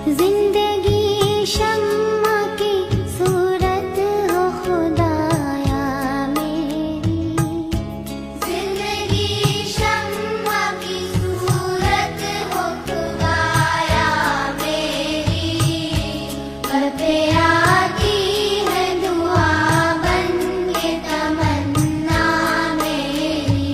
जिंदगी शम्मा की सूरत हो खुदाया मेरी, जिंदगी शम्मा की सूरत हो खुदाया मेरी। घर पे आती है दुआ बन के तमन्ना मेरी।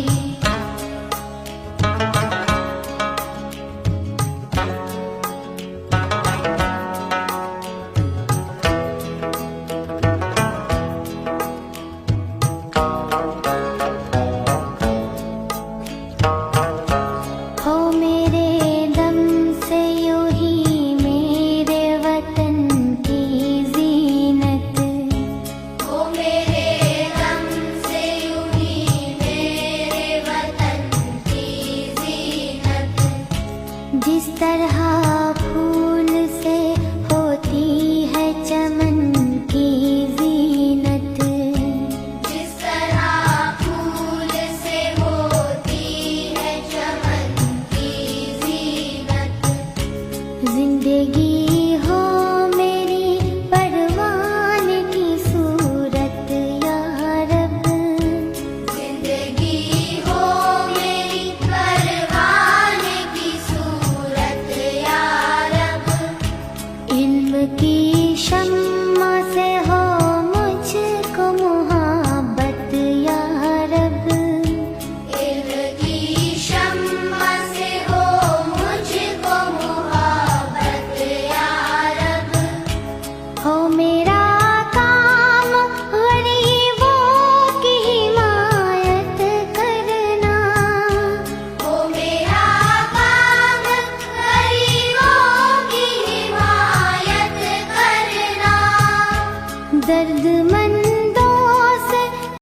हो मेरे दम से यूं ही मेरे वतन की जीनत, हो मेरे दम से यूं ही मेरे वतन की जीनत। जिस तरह फूल से होती है चमन की जीनत, जिस तरह फूल से होती है चमन की जीनत। जिंदगी